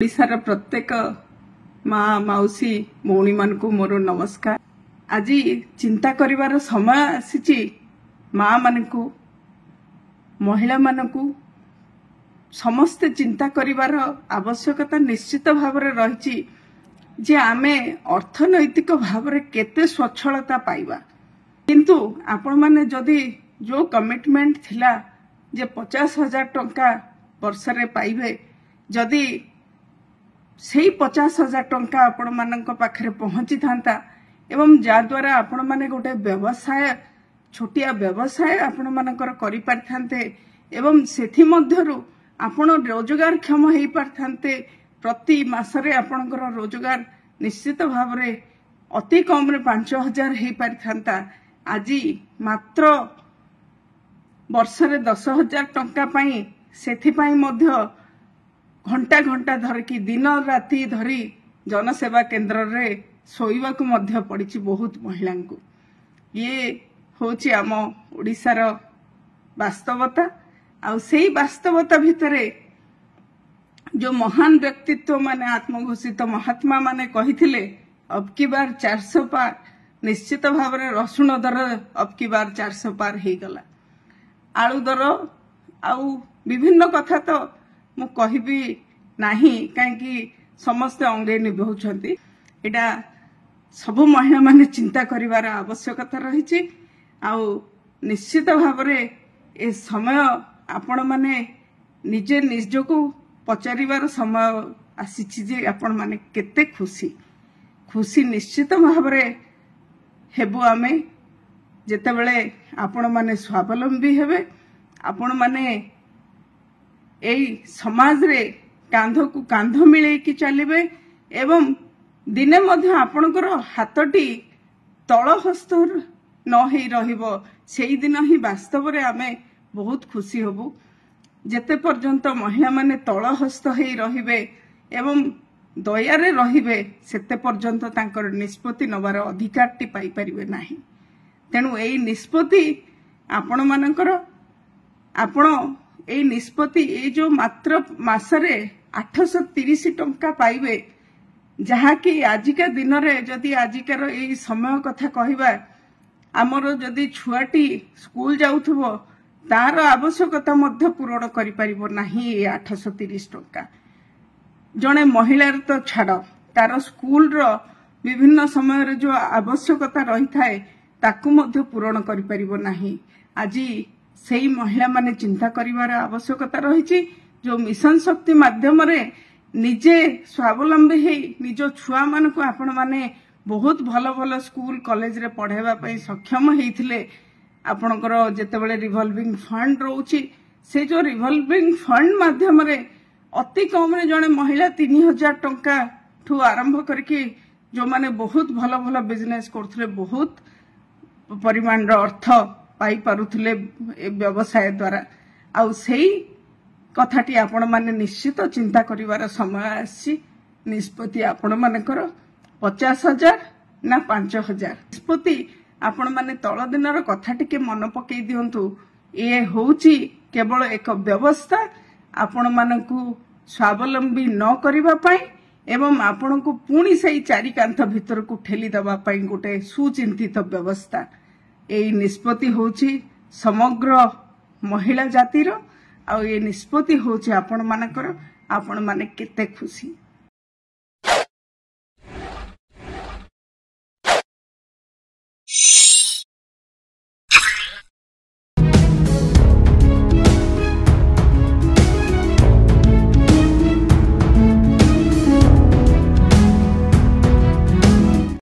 ओडिशार प्रत्येक माँ मौसी भौणी मान को मोर नमस्कार। आज चिंता करिवार समय आसी माँ मान को महिला मान को समस्ते चिंता करिवार आवश्यकता निश्चित भाव रही जे आमे अर्थनैतिक भाव केते स्वच्छलता पाइबा। किंतु आपण माने जदि जो कमिटमेंट थिला जे 50,000 टंका वर्ष रे पाइबे, जदि सेही 50,000 टंका आपण मानक पाखरे पहुंची थांता एवं जा द्वारा आपण माने गोटे व्यवसाय छोटिया व्यवसाय आपण मानकर करि पारथांते एवं सेथि मध्यरु आपण रोजगार क्षम हेई पारथांते। प्रति मासरे आपणकर रोजगार निश्चित भाव रे अति कम रे 5,000 हेई पारथांता। आज मात्र वर्ष रे 10,000 टंका पाई सेथि पाई मध्य घंटा घंटा धरिकी दिन राति धरी जनसेवा केन्द्र रे सोइबा को मध्य पड़ी बहुत महिला को। ये होची आम ओडिशार वास्तवता। आउ सेही वास्तवता भितरे जो महान व्यक्तित्व माने आत्मघोषित महात्मा माने कहिथिले अब की बार 400 पार, निश्चित भाव में रसुण दर अब की बार 400 पार हो गला। आलू दर आउ विभिन्न कथा तो मु कहिबी नाही, कहीं समस्ते अंगे निभाउछंती। एटा सब महिला माने चिंता करिवार आवश्यकता रही। आउ निश्चित भाव में ए समय आपण माने निजे निजको पचारिवार समय आसीछि जे आपण माने केते खुशी खुशी निश्चित भाव में हेबु। आमे जेतेबेले आपण माने स्वावलंबी हेबे, आपण माने एई समाज रे कांध को कांध मिलेकी चलिबे एवं दिने मध्य आपणकर हाथटी तल हस्त न हेई रहिबो, सेई दिन ही वास्तव रे आमे बहुत खुशी होबु। जेते पर्यंत महिला माने तल हस्त हेई रहिबे एवं दयारे रहिबे सेते पर्यंत तांकर निष्पत्ति नबार अधिकारटी पाई परिबे नाही। तेणु एई निष्पत्ति आपण मानकर आपण एई निष्पत्ति ए जो मात्र मासरे 830 टंका पाइबे, जहा कि आजिका दिन रे जदि आजिकार एई समय कथा कहिबा, आमर जदि छुआटी स्कूल जाउथबो तार आवश्यकता मध्य पूरण करि परिबो नाही। 830 टंका जणे महिला तो छाड़, तार स्कूल रो विभिन्न समय रे जो आवश्यकता रही थाए ताकू मध्य पूरण करि परिबो नाही। आज सेही महिला माने चिंता करिवार आवश्यकता रही जो मिशन शक्ति माध्यम रे निजे स्वावलंबी हेई निजो छुआ मान को आपण माने बहुत भल भल स्कूल कॉलेज रे पढ़ाइबा पई सक्षम हेइथिले। आपणकर जेतेबेले रिवॉल्विंग फंड रोची, से जो रिवॉल्विंग फंड माध्यम रे अति कम रे जणे महिला 3,000 टंका ठू आरंभ करके जो माने बहुत भल भल बिजनेस करथले बहुत परिमाण रो अर्थ पाई पारुथले व्यवसाय द्वारा। आउ सेही कथाटी आपण माने निश्चित चिंता करिवार समय आसी। निष्पत्ति आपण मानकर 50,000 ना 5,000 निष्पत्ति आपण माने तळ दिनर कथा टिके मन पकई दियंतु। ए होउची केवल एक व्यवस्था आपण मानकु स्वावलंबी न करिबा पई एवं आपण को पुणी सही चारि कांथ भितर को ठेली दबा पई गोटे सुचिंतित व्यवस्था। एई निष्पत्ति होउची समग्र महिला जातिर, आ ये निष्पत्ति होउची आपण मानकर। आपण माने केते खुशी।